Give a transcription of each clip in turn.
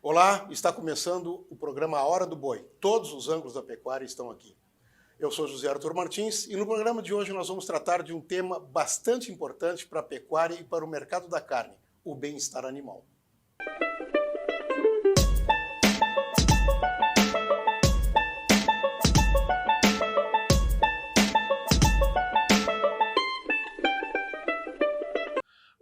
Olá, está começando o programa A Hora do Boi. Todos os ângulos da pecuária estão aqui. Eu sou José Arthur Martins e no programa de hoje nós vamos tratar de um tema bastante importante para a pecuária e para o mercado da carne, o bem-estar animal.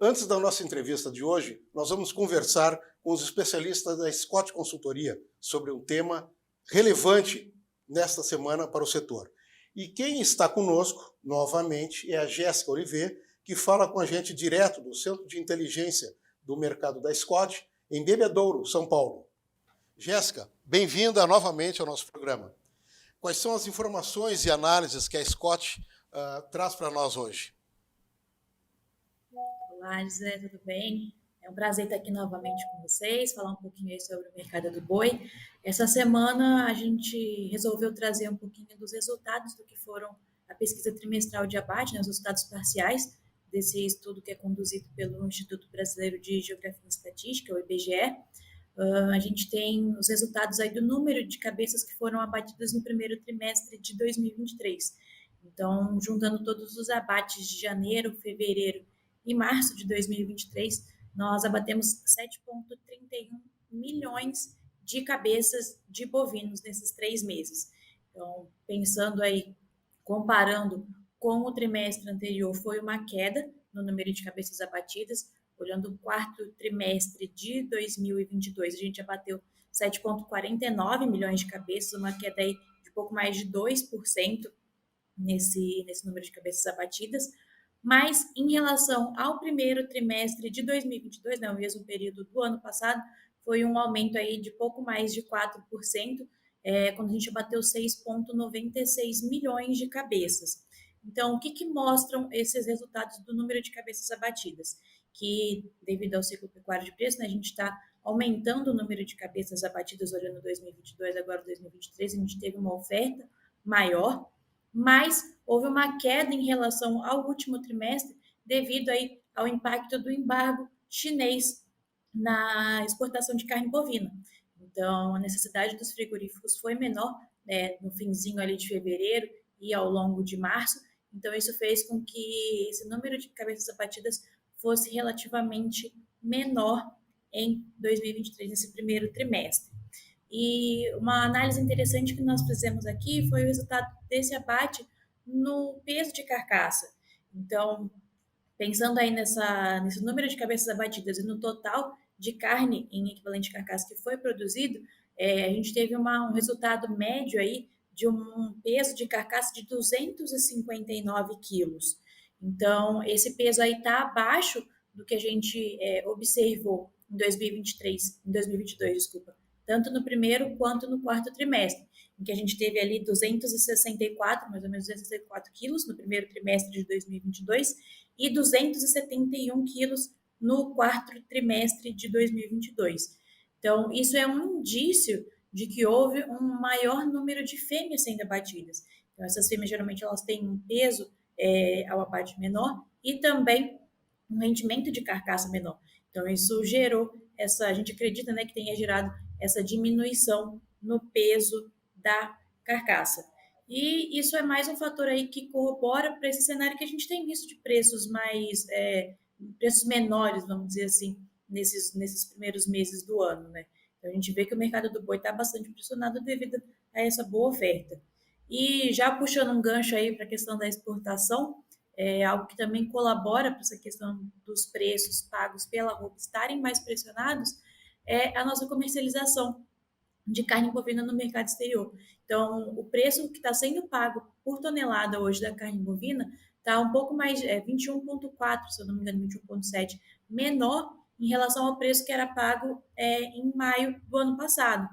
Antes da nossa entrevista de hoje, nós vamos conversar com os especialistas da Scott Consultoria sobre um tema relevante nesta semana para o setor. E quem está conosco, novamente, é a Jéssica Olivet, que fala com a gente direto do Centro de Inteligência do Mercado da Scott, em Bebedouro, São Paulo. Jéssica, bem-vinda novamente ao nosso programa. Quais são as informações e análises que a Scott traz para nós hoje? Olá, José, tudo bem? É um prazer estar aqui novamente com vocês, falar um pouquinho aí sobre o mercado do boi. Essa semana a gente resolveu trazer um pouquinho dos resultados do que foram a pesquisa trimestral de abate, né, os resultados parciais desse estudo que é conduzido pelo Instituto Brasileiro de Geografia e Estatística, o IBGE. A gente tem os resultados aí do número de cabeças que foram abatidas no primeiro trimestre de 2023. Então, juntando todos os abates de janeiro, fevereiro e março de 2023, nós abatemos 7,31 milhões de cabeças de bovinos nesses 3 meses. Então, pensando aí, comparando com o trimestre anterior, foi uma queda no número de cabeças abatidas. Olhando o quarto trimestre de 2022, a gente abateu 7,49 milhões de cabeças, uma queda aí de pouco mais de 2% nesse número de cabeças abatidas. Mas, em relação ao primeiro trimestre de 2022, né, o mesmo período do ano passado, foi um aumento aí de pouco mais de 4%, quando a gente bateu 6,96 milhões de cabeças. Então, o que mostram esses resultados do número de cabeças abatidas? Que, devido ao ciclo pecuário de preço, né, a gente está aumentando o número de cabeças abatidas olhando 2022, agora 2023, a gente teve uma oferta maior, mas houve uma queda em relação ao último trimestre devido aí ao impacto do embargo chinês na exportação de carne bovina. Então, a necessidade dos frigoríficos foi menor, né, no finzinho ali de fevereiro e ao longo de março. Então, isso fez com que esse número de cabeças abatidas fosse relativamente menor em 2023, nesse primeiro trimestre. E uma análise interessante que nós fizemos aqui foi o resultado desse abate no peso de carcaça. Então, pensando aí nesse número de cabeças abatidas e no total de carne em equivalente de carcaça que foi produzido, a gente teve um resultado médio aí de um peso de carcaça de 259 quilos. Então, esse peso aí está abaixo do que a gente observou em 2023, em 2022, desculpa, tanto no primeiro quanto no quarto trimestre, em que a gente teve ali 264, mais ou menos 264 quilos no primeiro trimestre de 2022 e 271 quilos no quarto trimestre de 2022. Então, isso é um indício de que houve um maior número de fêmeas sendo abatidas. Então, essas fêmeas geralmente elas têm um peso ao abate menor e também um rendimento de carcaça menor. Então, isso gerou a gente acredita, né, que tenha gerado essa diminuição no peso da carcaça. E isso é mais um fator aí que corrobora para esse cenário que a gente tem visto de preços preços menores, vamos dizer assim, nesses primeiros meses do ano, né? Então a gente vê que o mercado do boi está bastante pressionado devido a essa boa oferta. E já puxando um gancho aí para a questão da exportação, algo que também colabora para essa questão dos preços pagos pela roupa estarem mais pressionados, é a nossa comercialização de carne bovina no mercado exterior. Então, o preço que está sendo pago por tonelada hoje da carne bovina está um pouco mais, 21,4, se eu não me engano, 21,7, menor em relação ao preço que era pago em maio do ano passado.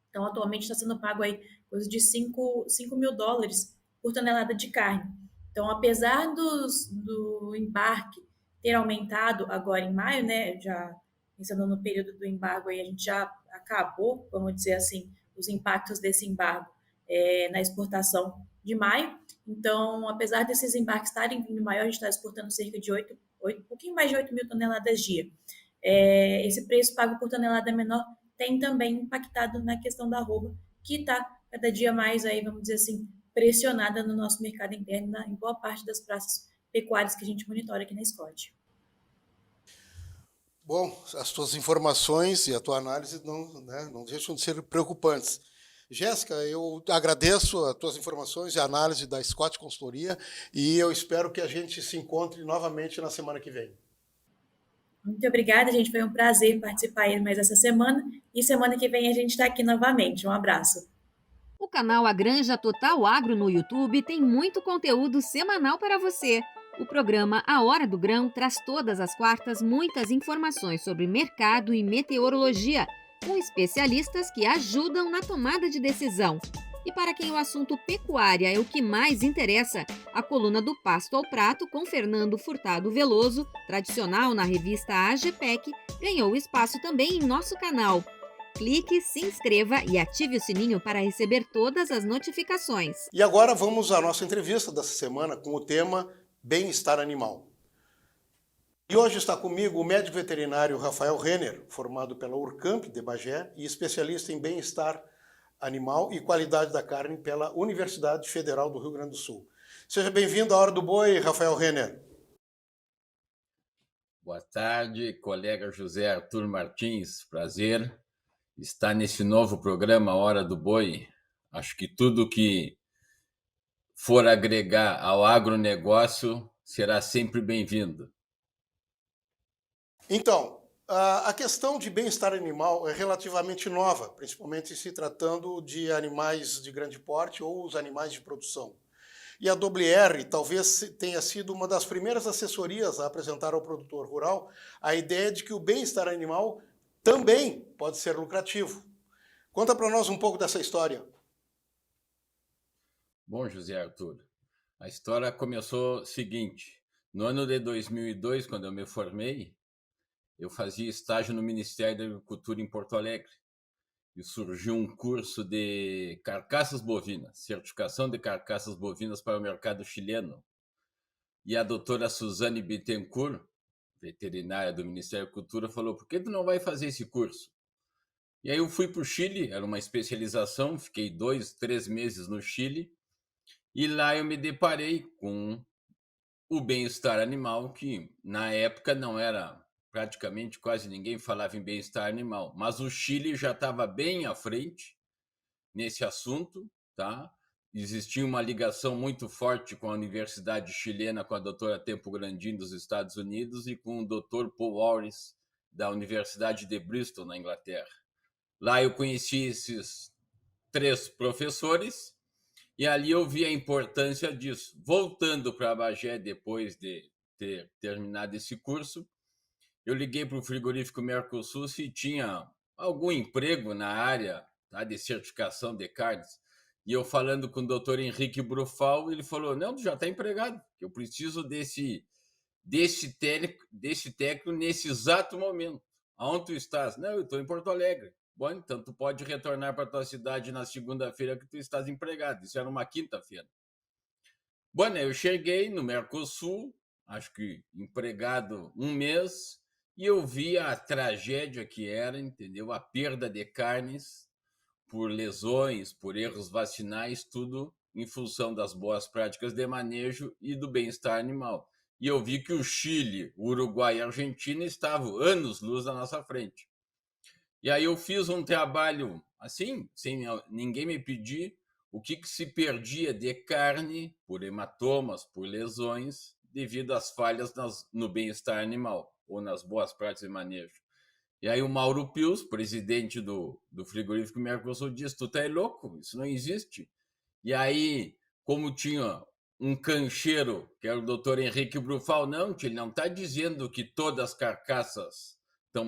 Então, atualmente está sendo pago aí coisa de 5 mil dólares por tonelada de carne. Então, apesar do embarque ter aumentado agora em maio, né, já pensando no período do embargo, aí a gente já acabou, vamos dizer assim, os impactos desse embargo na exportação de maio. Então, apesar desses embarques estarem vindo maior, a gente está exportando cerca de um pouquinho mais de 8 mil toneladas dia. Esse preço pago por tonelada menor tem também impactado na questão da arroba, que está cada dia mais aí, vamos dizer assim, pressionada no nosso mercado interno, em boa parte das praças pecuárias que a gente monitora aqui na Scott. Bom, as tuas informações e a tua análise não deixam de ser preocupantes. Jéssica, eu agradeço as tuas informações e a análise da Scott Consultoria e eu espero que a gente se encontre novamente na semana que vem. Muito obrigada, gente. Foi um prazer participar aí mais essa semana. E semana que vem a gente está aqui novamente. Um abraço. O canal A Granja Total Agro no YouTube tem muito conteúdo semanal para você. O programa A Hora do Grão traz todas as quartas muitas informações sobre mercado e meteorologia, com especialistas que ajudam na tomada de decisão. E para quem o assunto pecuária é o que mais interessa, a coluna do Pasto ao Prato com Fernando Furtado Veloso, tradicional na revista AGPEC, ganhou espaço também em nosso canal. Clique, se inscreva e ative o sininho para receber todas as notificações. E agora vamos à nossa entrevista dessa semana com o tema Bem-Estar Animal. E hoje está comigo o médico veterinário Rafael Renner, formado pela Urcamp de Bagé e especialista em bem-estar animal e qualidade da carne pela Universidade Federal do Rio Grande do Sul. Seja bem-vindo à Hora do Boi, Rafael Renner. Boa tarde, colega José Arthur Martins. Prazer estar nesse novo programa Hora do Boi. Acho que tudo que for agregar ao agronegócio será sempre bem-vindo. Então, a questão de bem-estar animal é relativamente nova, principalmente se tratando de animais de grande porte ou os animais de produção. E a WR talvez tenha sido uma das primeiras assessorias a apresentar ao produtor rural a ideia de que o bem-estar animal também pode ser lucrativo. Conta para nós um pouco dessa história. Bom, José Arthur, a história começou o seguinte. No ano de 2002, quando eu me formei, eu fazia estágio no Ministério da Agricultura em Porto Alegre. E surgiu um curso de carcaças bovinas, certificação de carcaças bovinas para o mercado chileno. E a doutora Suzane Bittencourt, veterinária do Ministério da Agricultura, falou: por que tu não vai fazer esse curso? E aí eu fui para o Chile, era uma especialização, fiquei 2, 3 meses no Chile, e lá eu me deparei com o bem-estar animal, que na época não era, praticamente quase ninguém falava em bem-estar animal, mas o Chile já estava bem à frente nesse assunto, tá? Existia uma ligação muito forte com a Universidade Chilena, com a doutora Tempo Grandin dos Estados Unidos e com o doutor Paul Wallis da Universidade de Bristol, na Inglaterra. Lá eu conheci esses 3 professores e ali eu vi a importância disso. Voltando para Bagé, depois de ter terminado esse curso, eu liguei para o frigorífico Mercosul se tinha algum emprego na área, tá, de certificação de carnes. E eu falando com o doutor Henrique Brufal, ele falou: não, tu já está empregado, eu preciso desse técnico nesse exato momento. Aonde tu estás? Não, eu estou em Porto Alegre. Bom, então tu pode retornar para tua cidade na segunda-feira que tu estás empregado. Isso era uma quinta-feira. Bom, eu cheguei no Mercosul, acho que empregado 1 mês, e eu vi a tragédia que era, entendeu? A perda de carnes por lesões, por erros vacinais, tudo em função das boas práticas de manejo e do bem-estar animal. E eu vi que o Chile, o Uruguai e a Argentina estavam anos-luz à nossa frente. E aí eu fiz um trabalho assim, sem ninguém me pedir, o que se perdia de carne por hematomas, por lesões, devido às falhas no bem-estar animal ou nas boas práticas de manejo. E aí o Mauro Pius, presidente do frigorífico Mercosul, disse: tu tá louco, isso não existe. E aí, como tinha um cancheiro, que era o doutor Henrique Brufal, não, ele não está dizendo que todas as carcaças estão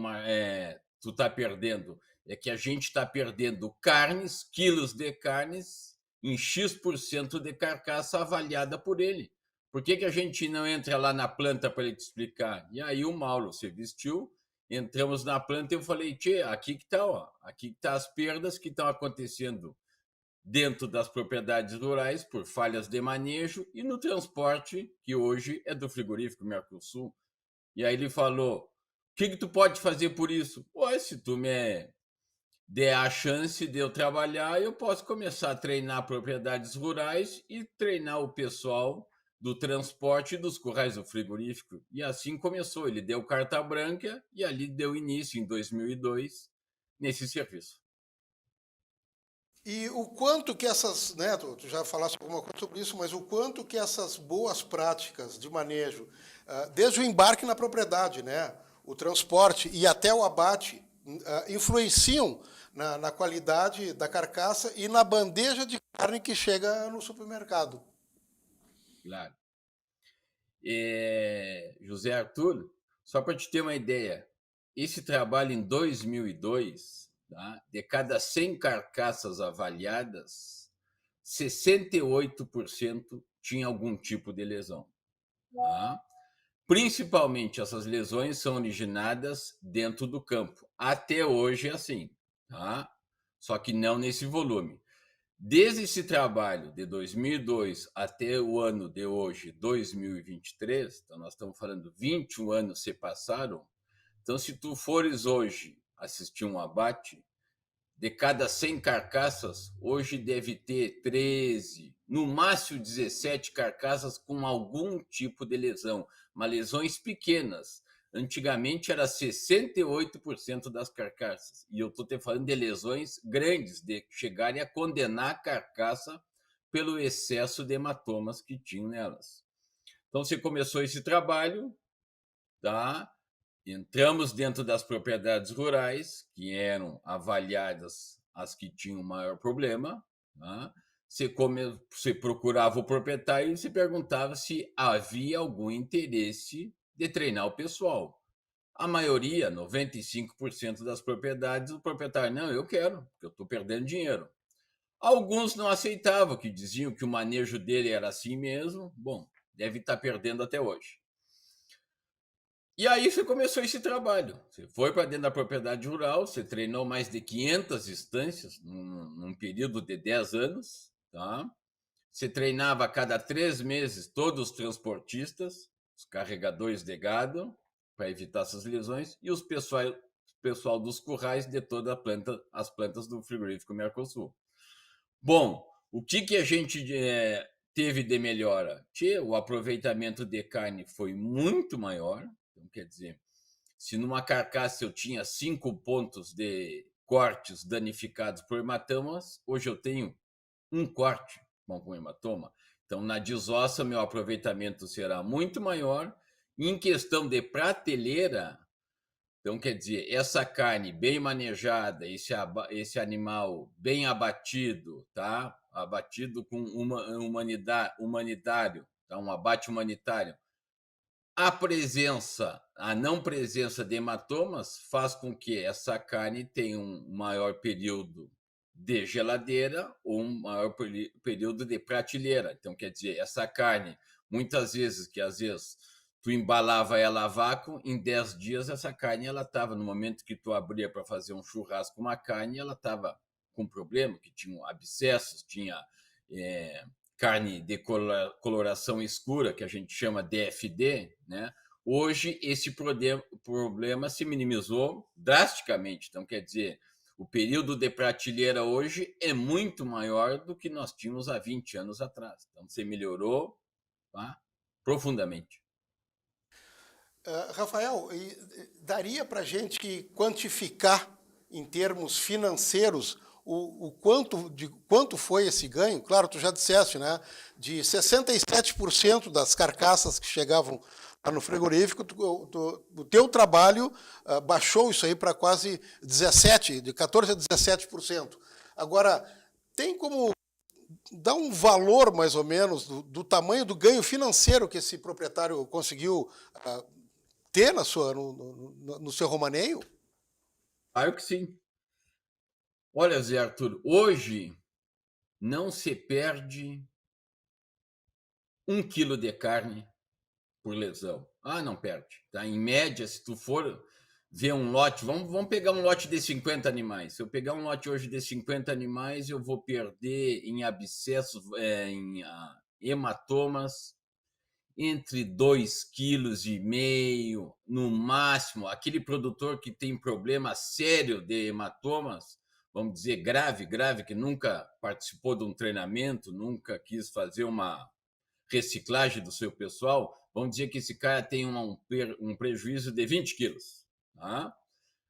tu está perdendo, é que a gente está perdendo carnes, quilos de carnes, em X% de carcaça avaliada por ele. Por que a gente não entra lá na planta para ele te explicar? E aí o Mauro se vestiu, entramos na planta e eu falei: tchê, aqui que está, ó, aqui que tá as perdas que estão acontecendo dentro das propriedades rurais por falhas de manejo e no transporte, que hoje é do frigorífico Mercosul. E aí ele falou: o que tu pode fazer por isso? Pô, se tu me der a chance de eu trabalhar, eu posso começar a treinar propriedades rurais e treinar o pessoal do transporte dos currais do frigorífico. E assim começou. Ele deu carta branca e ali deu início, em 2002, nesse serviço. E o quanto que essas, né, tu já falaste alguma coisa sobre isso, mas o quanto que essas boas práticas de manejo, desde o embarque na propriedade, né, o transporte e até o abate, influenciam na qualidade da carcaça e na bandeja de carne que chega no supermercado. Claro. José Arthur, só para te ter uma ideia, esse trabalho em 2002, tá? De cada 100 carcaças avaliadas, 68% tinha algum tipo de lesão. Tá? Principalmente essas lesões são originadas dentro do campo. Até hoje é assim, tá? Só que não nesse volume. Desde esse trabalho de 2002 até o ano de hoje, 2023, então nós estamos falando 21 anos se passaram. Então, se tu fores hoje assistir um abate, de cada 100 carcaças, hoje deve ter 13, no máximo 17 carcaças com algum tipo de lesão, mas lesões pequenas. Antigamente era 68% das carcaças. E eu estou te falando de lesões grandes, de chegarem a condenar a carcaça pelo excesso de hematomas que tinham nelas. Então, você começou esse trabalho, tá? Entramos dentro das propriedades rurais, que eram avaliadas as que tinham maior problema. Tá? Você procurava o proprietário e se perguntava se havia algum interesse de treinar o pessoal. A maioria, 95% das propriedades, o proprietário, não, eu quero, porque eu estou perdendo dinheiro. Alguns não aceitavam, que diziam que o manejo dele era assim mesmo. Bom, deve estar perdendo até hoje. E aí você começou esse trabalho. Você foi para dentro da propriedade rural, você treinou mais de 500 instâncias num período de 10 anos. Tá? Você treinava a cada 3 meses todos os transportistas, os carregadores de gado, para evitar essas lesões, e os pessoal dos currais de todas as plantas do frigorífico Mercosul. Bom, o que a gente teve de melhora? O aproveitamento de carne foi muito maior. Então, quer dizer, se numa carcaça eu tinha 5 pontos de cortes danificados por hematomas, hoje eu tenho um corte com hematoma. Então, na desossa, meu aproveitamento será muito maior. Em questão de prateleira, então, quer dizer, essa carne bem manejada, esse animal bem abatido, tá? Abatido com humanitário, tá? Um abate humanitário. A não presença de hematomas faz com que essa carne tenha um maior período de geladeira ou um maior período de prateleira. Então, quer dizer, essa carne, muitas vezes, tu embalava ela a vácuo, em 10 dias essa carne ela estava, no momento que tu abria para fazer um churrasco, uma carne, ela estava com problema, que tinha abscessos, tinha carne de coloração escura, que a gente chama DFD, né? Hoje esse problema se minimizou drasticamente. Então, quer dizer, o período de prateleira hoje é muito maior do que nós tínhamos há 20 anos atrás. Então, você melhorou, tá? Profundamente. Rafael, daria para a gente quantificar em termos financeiros quanto foi esse ganho? Claro, tu já disseste, né? De 67% das carcaças que chegavam lá no frigorífico, o teu trabalho baixou isso aí para quase 17%, de 14% a 17%. Agora, tem como dar um valor, mais ou menos, do tamanho do ganho financeiro que esse proprietário conseguiu ter no seu romaneio? Claro que sim. Olha, Zé Arthur, hoje não se perde 1 quilo de carne por lesão. Não perde. Tá? Em média, se tu for ver um lote, vamos pegar um lote de 50 animais. Se eu pegar um lote hoje de 50 animais, eu vou perder em abscessos, em hematomas, entre 2,5 kg, no máximo. Aquele produtor que tem problema sério de hematomas vamos dizer, grave, que nunca participou de um treinamento, nunca quis fazer uma reciclagem do seu pessoal, vamos dizer que esse cara tem um prejuízo de 20 quilos. Tá?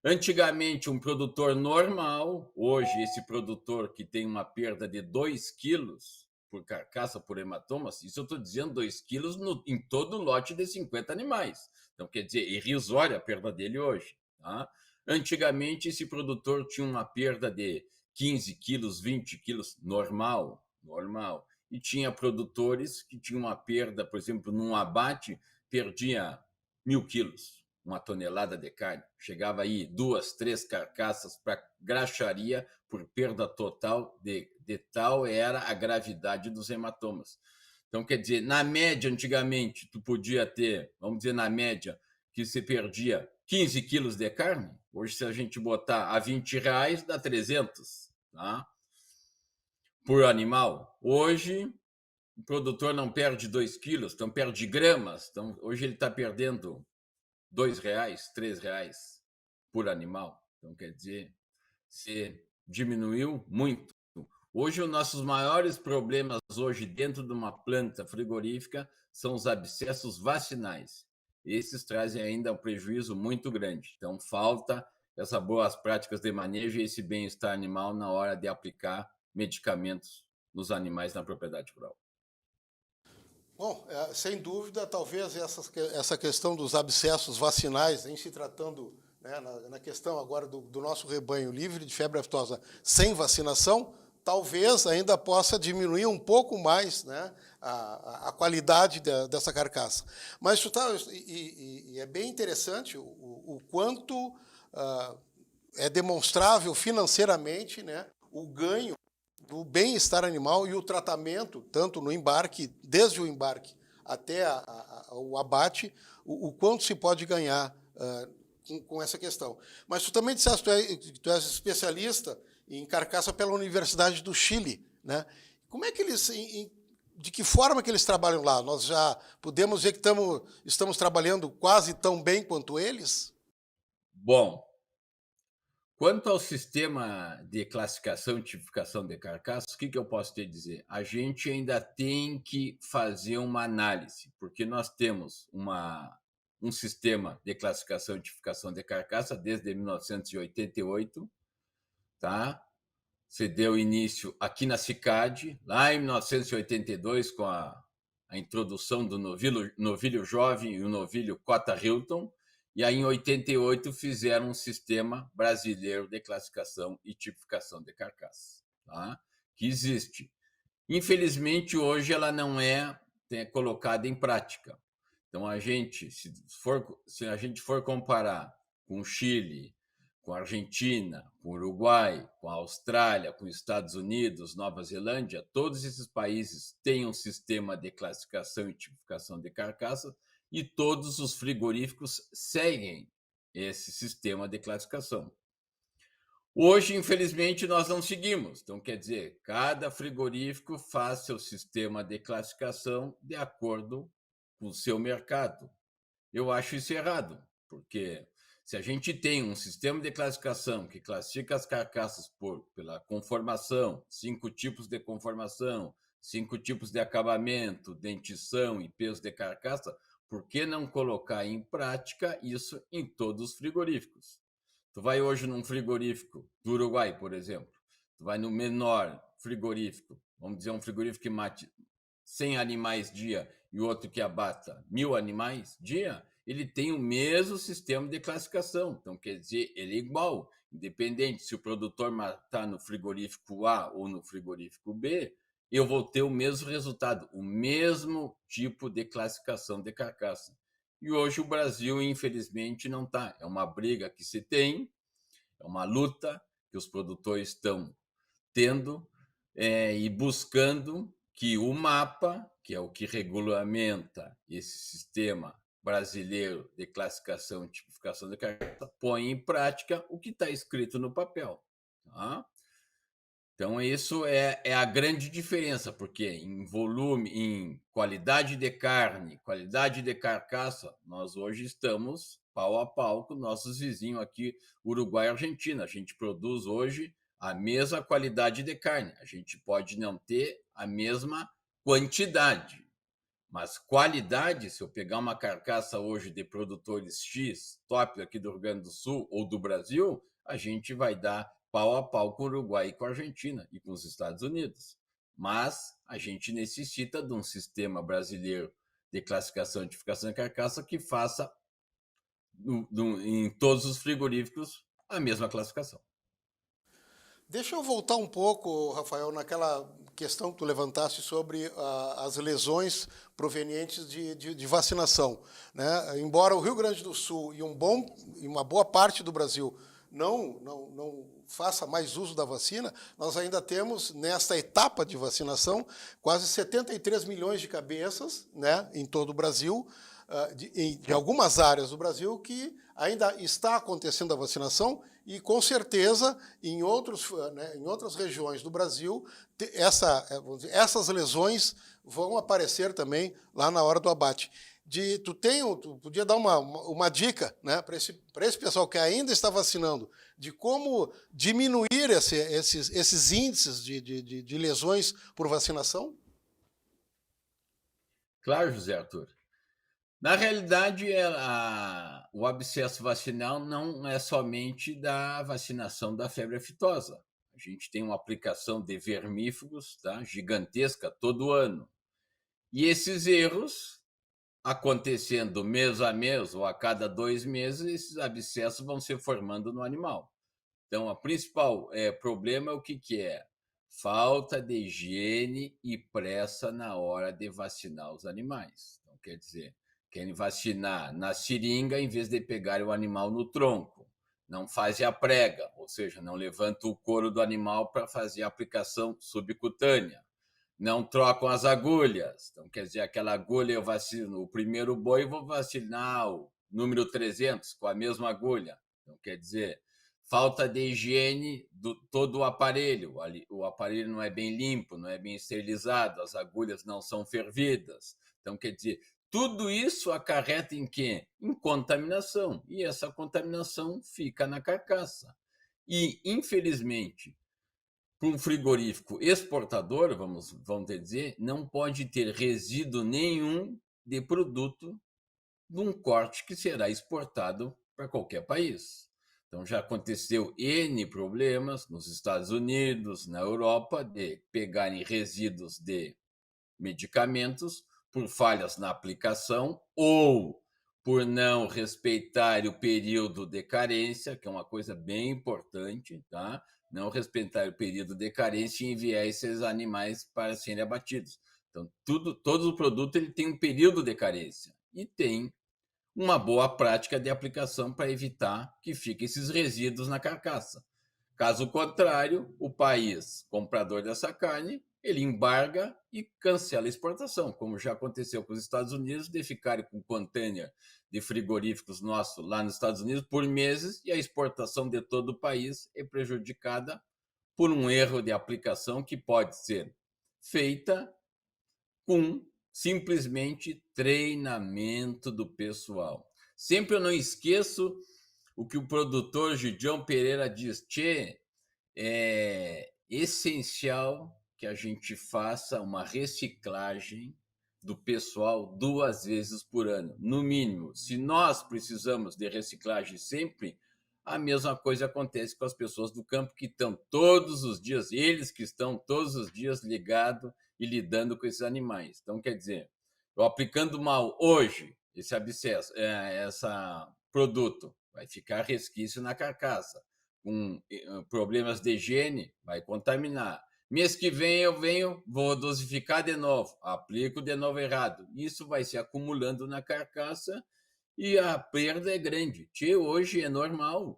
Antigamente, um produtor normal, hoje, esse produtor que tem uma perda de 2 quilos por carcaça, por hematomas, isso eu estou dizendo 2 quilos em todo o lote de 50 animais. Então, quer dizer, irrisória a perda dele hoje. Tá? Antigamente, esse produtor tinha uma perda de 15 quilos, 20 quilos, normal. E tinha produtores que tinham uma perda, por exemplo, num abate, perdia 1.000 quilos, uma tonelada de carne. Chegava aí 2, 3 carcaças para graxaria por perda total, de tal era a gravidade dos hematomas. Então, quer dizer, na média, antigamente, tu podia ter, vamos dizer, na média, que você perdia 15 quilos de carne. Hoje, se a gente botar a R$ 20, dá 300, tá? Por animal. Hoje, o produtor não perde 2 quilos, então perde gramas. Então, hoje ele está perdendo R$ 2, R$ 3 por animal. Então, quer dizer, se diminuiu muito. Hoje, os nossos maiores problemas hoje dentro de uma planta frigorífica são os abscessos vacinais. Esses trazem ainda um prejuízo muito grande. Então, falta essas boas práticas de manejo e esse bem-estar animal na hora de aplicar medicamentos nos animais na propriedade rural. Bom, sem dúvida, talvez essa questão dos abscessos vacinais, em se tratando, né, na questão agora do nosso rebanho livre de febre aftosa sem vacinação, talvez ainda possa diminuir um pouco mais, né, a qualidade dessa carcaça. Mas é bem interessante o quanto é demonstrável financeiramente, né, o ganho do bem-estar animal e o tratamento, tanto no embarque, desde o embarque até o abate, o quanto se pode ganhar com essa questão. Mas tu também disseste que tu és especialista em carcaça pela Universidade do Chile, né? Como é que eles, de que forma que eles trabalham lá? Nós já podemos ver que estamos trabalhando quase tão bem quanto eles? Bom, quanto ao sistema de classificação e tipificação de carcaças, o que eu posso te dizer? A gente ainda tem que fazer uma análise, porque nós temos um sistema de classificação e tipificação de carcaça desde 1988, tá? Se deu início aqui na CICAD, lá em 1982, com a introdução do novilho jovem e o novilho Cota Hilton, e aí em 88 fizeram um sistema brasileiro de classificação e tipificação de carcaça, tá? Que existe. Infelizmente, hoje ela não é colocada em prática. Então, se a gente for comparar com o Chile, com a Argentina, com o Uruguai, com a Austrália, com os Estados Unidos, Nova Zelândia, todos esses países têm um sistema de classificação e tipificação de carcaça e todos os frigoríficos seguem esse sistema de classificação. Hoje, infelizmente, nós não seguimos. Então, quer dizer, cada frigorífico faz seu sistema de classificação de acordo com o seu mercado. Eu acho isso errado, porque se a gente tem um sistema de classificação que classifica as carcaças pela conformação, 5 tipos de conformação, 5 tipos de acabamento, dentição e peso de carcaça, por que não colocar em prática isso em todos os frigoríficos? Tu vai hoje num frigorífico do Uruguai, por exemplo, tu vai no menor frigorífico, vamos dizer um frigorífico que mate 100 animais dia e outro que abata 1.000 animais dia, ele tem o mesmo sistema de classificação. Então, quer dizer, ele é igual, independente se o produtor matar no frigorífico A ou no frigorífico B, eu vou ter o mesmo resultado, o mesmo tipo de classificação de carcaça. E hoje o Brasil, infelizmente, não está. É uma briga que se tem, é uma luta que os produtores estão tendo e buscando que o mapa, que é o que regulamenta esse sistema brasileiro de classificação e tipificação de carcaça, ponha em prática o que está escrito no papel. Tá? Então, isso é a grande diferença, porque em volume, em qualidade de carne, qualidade de carcaça, nós hoje estamos pau a pau com nossos vizinhos aqui, Uruguai e Argentina. A gente produz hoje a mesma qualidade de carne. A gente pode não ter a mesma quantidade, mas qualidade, se eu pegar uma carcaça hoje de produtores X, top aqui do Rio Grande do Sul ou do Brasil, a gente vai dar pau a pau com o Uruguai e com a Argentina e com os Estados Unidos. Mas a gente necessita de um sistema brasileiro de classificação e identificação de carcaça que faça em todos os frigoríficos a mesma classificação. Deixa eu voltar um pouco, Rafael, naquela questão que tu levantaste sobre as lesões provenientes de vacinação, né? Embora o Rio Grande do Sul e uma boa parte do Brasil não faça mais uso da vacina, nós ainda temos, nesta etapa de vacinação, quase 73 milhões de cabeças, né, em todo o Brasil, de algumas áreas do Brasil, que ainda está acontecendo a vacinação e, com certeza, em outras regiões do Brasil, essas lesões vão aparecer também lá na hora do abate. Tu podia dar uma dica, né, para esse pessoal que ainda está vacinando, de como diminuir esses índices de lesões por vacinação? Claro, José Arthur. Na realidade, o abscesso vacinal não é somente da vacinação da febre aftosa. A gente tem uma aplicação de vermífugos, tá, gigantesca todo ano. E esses erros, acontecendo mês a mês ou a cada 2 meses, esses abscessos vão se formando no animal. Então, o principal problema é o que é? Falta de higiene e pressa na hora de vacinar os animais. Então, quer dizer, querem vacinar na seringa em vez de pegar o animal no tronco. Não fazem a prega, ou seja, não levanta o couro do animal para fazer a aplicação subcutânea. Não trocam as agulhas. Então, quer dizer, aquela agulha eu vacino o primeiro boi, vou vacinar o número 300 com a mesma agulha. Então, quer dizer, falta de higiene do todo o aparelho. O aparelho não é bem limpo, não é bem esterilizado, as agulhas não são fervidas. Então, quer dizer, tudo isso acarreta em quê? Em contaminação. E essa contaminação fica na carcaça. E, infelizmente, para um frigorífico exportador, vamos dizer, não pode ter resíduo nenhum de produto de um corte que será exportado para qualquer país. Então, já aconteceu N problemas nos Estados Unidos, na Europa, de pegarem resíduos de medicamentos por falhas na aplicação ou por não respeitar o período de carência, que é uma coisa bem importante, tá? Não respeitar o período de carência e enviar esses animais para serem abatidos. Então, todo o produto ele tem um período de carência e tem uma boa prática de aplicação para evitar que fiquem esses resíduos na carcaça. Caso contrário, o país comprador dessa carne, ele embarga e cancela a exportação, como já aconteceu com os Estados Unidos, de ficarem com container de frigoríficos nossos lá nos Estados Unidos por meses e a exportação de todo o país é prejudicada por um erro de aplicação que pode ser feita com simplesmente treinamento do pessoal. Sempre eu não esqueço o que o produtor Gideon Pereira diz, é essencial que a gente faça uma reciclagem do pessoal 2 vezes por ano, no mínimo. Se nós precisamos de reciclagem sempre, a mesma coisa acontece com as pessoas do campo que estão todos os dias, eles que estão todos os dias ligados e lidando com esses animais. Então, quer dizer, eu aplicando mal hoje esse abscesso, esse produto, vai ficar resquício na carcaça. Com problemas de higiene, vai contaminar. Mês que vem eu venho, vou dosificar de novo, aplico de novo errado. Isso vai se acumulando na carcaça e a perda é grande. Hoje é normal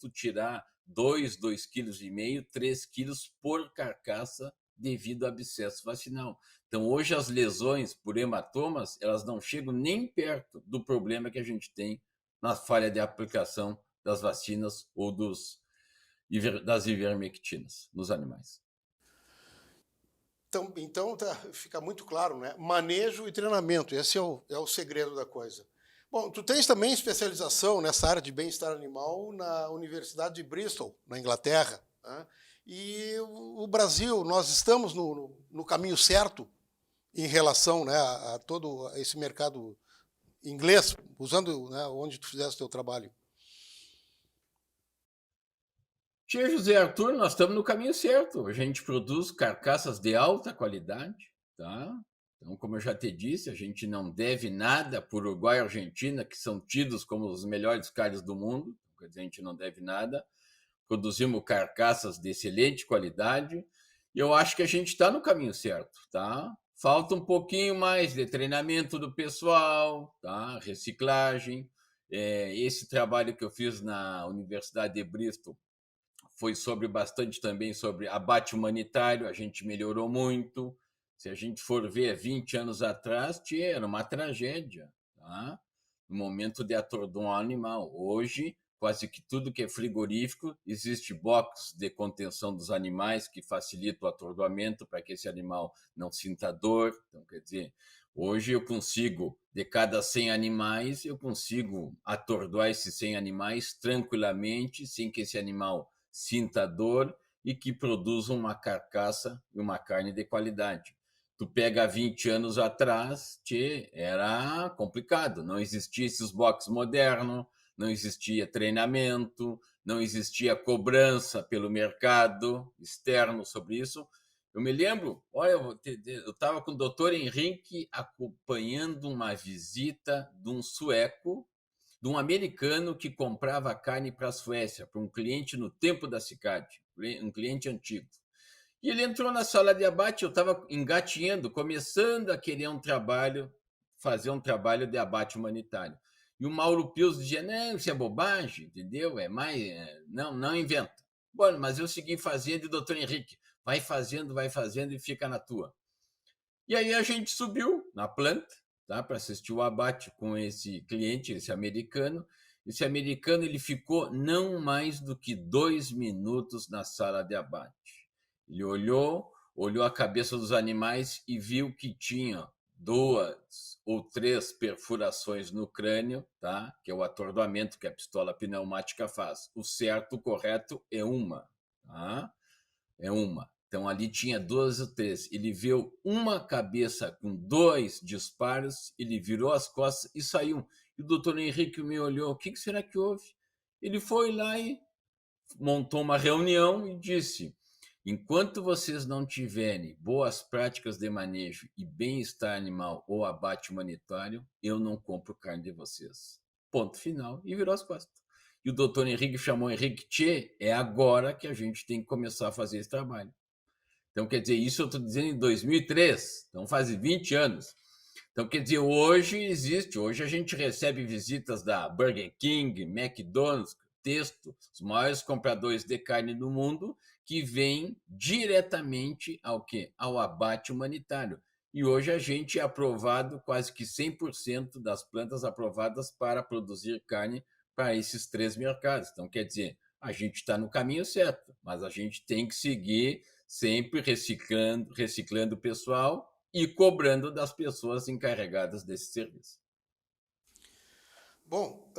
tu tirar 2,5 kg, 3 quilos por carcaça devido ao abscesso vacinal. Então, hoje as lesões por hematomas, elas não chegam nem perto do problema que a gente tem na falha de aplicação das vacinas ou das ivermectinas nos animais. Então fica muito claro, né? Manejo e treinamento, esse é o segredo da coisa. Bom, tu tens também especialização nessa área de bem-estar animal na Universidade de Bristol, na Inglaterra, Né? E o Brasil, nós estamos no caminho certo em relação, né, a todo esse mercado inglês, usando, né, onde tu fizeste o teu trabalho. Tia José Arthur, nós estamos no caminho certo. A gente produz carcaças de alta qualidade, tá? Então, como eu já te disse, a gente não deve nada para o Uruguai e Argentina, que são tidos como os melhores carnes do mundo. Quer dizer, a gente não deve nada. Produzimos carcaças de excelente qualidade. E eu acho que a gente está no caminho certo, tá? Falta um pouquinho mais de treinamento do pessoal, tá? Reciclagem. Esse trabalho que eu fiz na Universidade de Bristol foi bastante também sobre abate humanitário, a gente melhorou muito. Se a gente for ver 20 anos atrás, era uma tragédia, tá? No momento de atordoar um animal. Hoje, quase que tudo que é frigorífico, existe box de contenção dos animais que facilita o atordoamento para que esse animal não sinta dor. Então, quer dizer, hoje eu consigo, de cada 100 animais, eu consigo atordoar esses 100 animais tranquilamente, sem que esse animal sinta dor e que produzam uma carcaça e uma carne de qualidade. Tu pega 20 anos atrás, era complicado, não existia esses boxes modernos, não existia treinamento, não existia cobrança pelo mercado externo sobre isso. Eu me lembro, olha, eu estava com o doutor Henrique acompanhando uma visita de um sueco, de um americano que comprava carne para a Suécia, para um cliente no tempo da CICAD, um cliente antigo. E ele entrou na sala de abate, eu estava engatinhando, começando a querer fazer um trabalho de abate humanitário. E o Mauro Pius dizia, não, isso é bobagem, entendeu? Não inventa. Bom, mas eu segui fazendo e o doutor Henrique, vai fazendo e fica na tua. E aí a gente subiu na planta, tá, para assistir o abate com esse cliente, esse americano. Esse americano ele ficou não mais do que 2 minutos na sala de abate. Ele olhou a cabeça dos animais e viu que tinha 2 ou 3 perfurações no crânio, tá? Que é o atordoamento que a pistola pneumática faz. O certo, o correto é uma, tá? É uma. Então ali tinha 2 ou 3. Ele viu uma cabeça com 2 disparos, ele virou as costas e saiu. E o doutor Henrique me olhou, o que será que houve? Ele foi lá e montou uma reunião e disse, enquanto vocês não tiverem boas práticas de manejo e bem-estar animal ou abate humanitário, eu não compro carne de vocês. Ponto final. E virou as costas. E o doutor Henrique chamou Henrique, é agora que a gente tem que começar a fazer esse trabalho. Então, quer dizer, isso eu estou dizendo em 2003, então faz 20 anos. Então, quer dizer, hoje a gente recebe visitas da Burger King, McDonald's, Testo, os maiores compradores de carne do mundo, que vêm diretamente ao quê? Ao abate humanitário. E hoje a gente é aprovado, quase que 100% das plantas aprovadas para produzir carne para esses 3 mercados. Então, quer dizer, a gente está no caminho certo, mas a gente tem que seguir sempre reciclando o pessoal e cobrando das pessoas encarregadas desse serviço. Bom,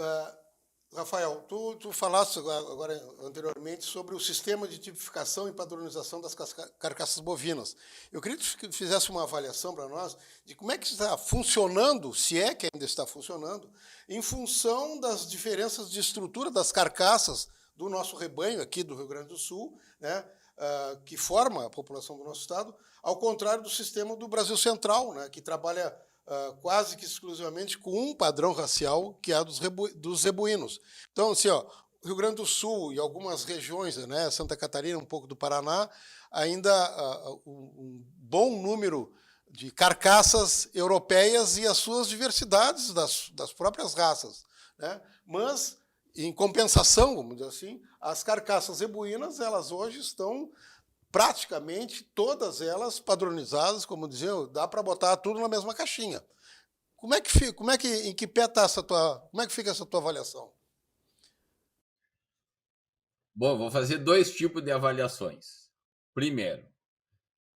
Rafael, tu falaste agora anteriormente sobre o sistema de tipificação e padronização das carcaças bovinas. Eu queria que tu fizesse uma avaliação para nós de como é que está funcionando, se é que ainda está funcionando, em função das diferenças de estrutura das carcaças do nosso rebanho aqui do Rio Grande do Sul, né, que forma a população do nosso estado, ao contrário do sistema do Brasil Central, né, que trabalha quase que exclusivamente com um padrão racial, que é a dos zebuínos. Então, assim, Rio Grande do Sul e algumas regiões, né, Santa Catarina, um pouco do Paraná, ainda um bom número de carcaças europeias e as suas diversidades das próprias raças, né? Mas, em compensação, vamos dizer assim, as carcaças zebuínas, elas hoje estão praticamente todas elas padronizadas, como diziam, dá para botar tudo na mesma caixinha. Como é que fica? Em que pé está como é que fica essa tua avaliação? Bom, vou fazer 2 tipos de avaliações. Primeiro,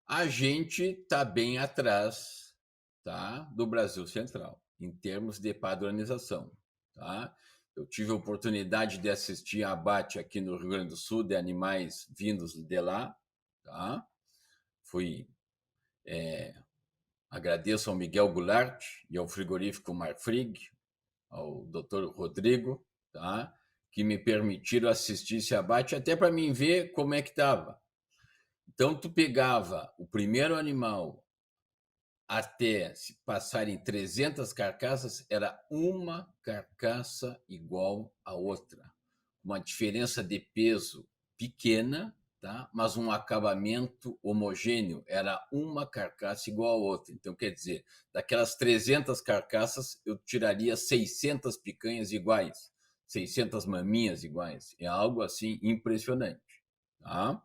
a gente está bem atrás, tá, do Brasil Central, em termos de padronização. Tá? Eu tive a oportunidade de assistir a abate aqui no Rio Grande do Sul de animais vindos de lá, tá? Agradeço ao Miguel Goulart e ao frigorífico Marfrig, ao Dr. Rodrigo, tá? Que me permitiram assistir esse abate até para mim ver como é que estava. Então, tu pegava o primeiro animal até se passarem 300 carcaças, era uma carcaça igual à outra. Uma diferença de peso pequena, tá? Mas um acabamento homogêneo, era uma carcaça igual à outra. Então, quer dizer, daquelas 300 carcaças, eu tiraria 600 picanhas iguais, 600 maminhas iguais. É algo assim impressionante, tá?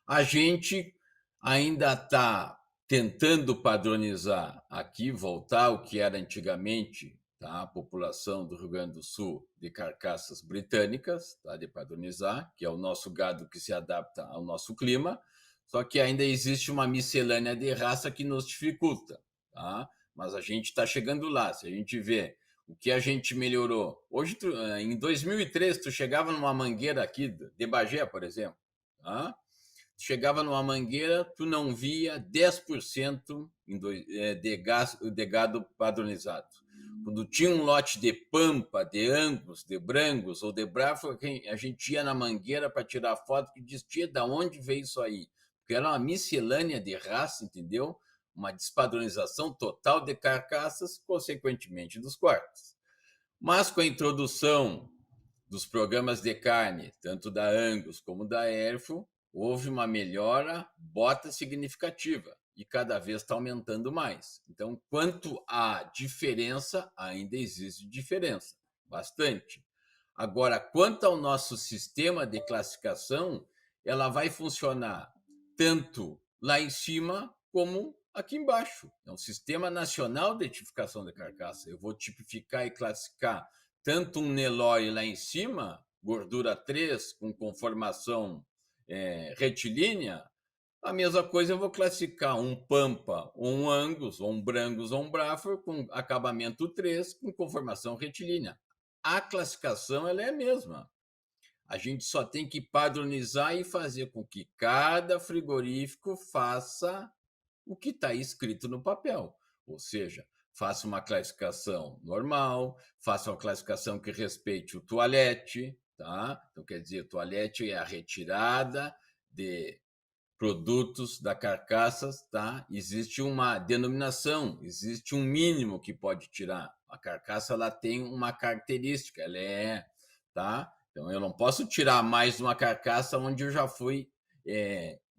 A gente ainda está tentando padronizar aqui, voltar ao que era antigamente, tá? A população do Rio Grande do Sul de carcaças britânicas, tá? De padronizar, que é o nosso gado que se adapta ao nosso clima, só que ainda existe uma miscelânea de raça que nos dificulta, tá? Mas a gente está chegando lá. Se a gente vê o que a gente melhorou. Hoje, em 2003, tu chegava numa mangueira aqui de Bagé, por exemplo, tá? Chegava numa mangueira, tu não via 10% de gado padronizado. Quando tinha um lote de pampa, de angus, de brangus ou de brafo, a gente ia na mangueira para tirar foto que dizia de onde veio isso aí. Porque era uma miscelânea de raça, entendeu? Uma despadronização total de carcaças, consequentemente dos quartos. Mas com a introdução dos programas de carne, tanto da Angus como da Erfo, houve uma melhora significativa e cada vez está aumentando mais. Então, quanto à diferença, ainda existe diferença, bastante. Agora, quanto ao nosso sistema de classificação, ela vai funcionar tanto lá em cima como aqui embaixo. É um sistema nacional de tipificação de carcaça. Eu vou tipificar e classificar tanto um Nelore lá em cima, gordura 3, com conformação retilínea, a mesma coisa eu vou classificar um Pampa, ou um Angus, ou um Brangus, ou um Braford com acabamento 3, com conformação retilínea. A classificação ela é a mesma. A gente só tem que padronizar e fazer com que cada frigorífico faça o que está escrito no papel. Ou seja, faça uma classificação normal, faça uma classificação que respeite o toalete, tá? Então, quer dizer, toalete é a retirada de produtos da carcaça, tá? Existe uma denominação, existe um mínimo que pode tirar. A carcaça ela tem uma característica, ela tá? Então eu não posso tirar mais de uma carcaça onde eu já fui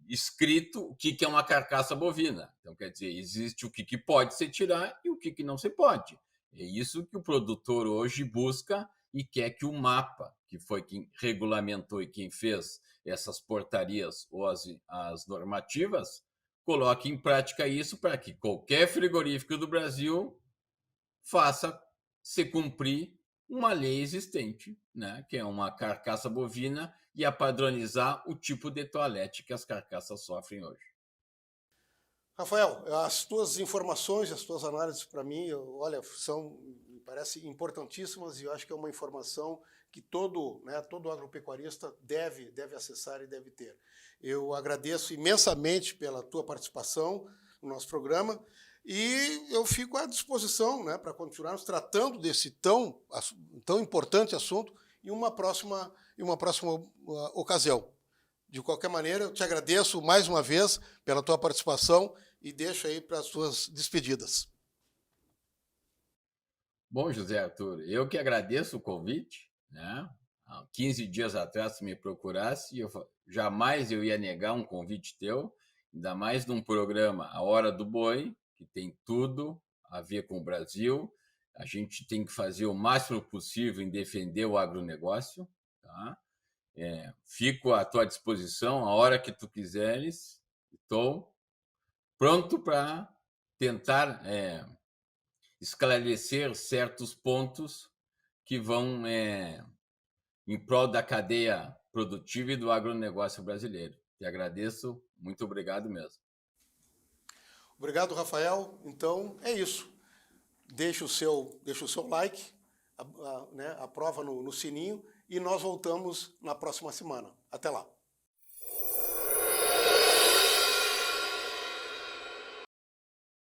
escrito o que é uma carcaça bovina. Então quer dizer, existe o que pode se tirar e o que não se pode. É isso que o produtor hoje busca e quer que o MAPA, que foi quem regulamentou e quem fez essas portarias ou as normativas, coloque em prática isso para que qualquer frigorífico do Brasil faça se cumprir uma lei existente, né, que é uma carcaça bovina, e a padronizar o tipo de toalete que as carcaças sofrem hoje. Rafael, as tuas informações, as tuas análises para mim, olha, me parecem importantíssimas e eu acho que é uma informação que todo agropecuarista deve acessar e deve ter. Eu agradeço imensamente pela tua participação no nosso programa e eu fico à disposição, né, para continuarmos tratando desse tão importante assunto em uma próxima ocasião. De qualquer maneira, eu te agradeço mais uma vez pela tua participação e deixo aí para as tuas despedidas. Bom, José Arthur, eu que agradeço o convite, né? Há 15 dias atrás, se me procurasse, jamais eu ia negar um convite teu, ainda mais num programa A Hora do Boi, que tem tudo a ver com o Brasil. A gente tem que fazer o máximo possível em defender o agronegócio, tá? Fico à tua disposição a hora que tu quiseres. Estou pronto para tentar esclarecer certos pontos que vão em prol da cadeia produtiva e do agronegócio brasileiro. Te agradeço, muito obrigado mesmo. Obrigado, Rafael. Então, é isso. Deixa o seu like, né, aprova no sininho e nós voltamos na próxima semana. Até lá.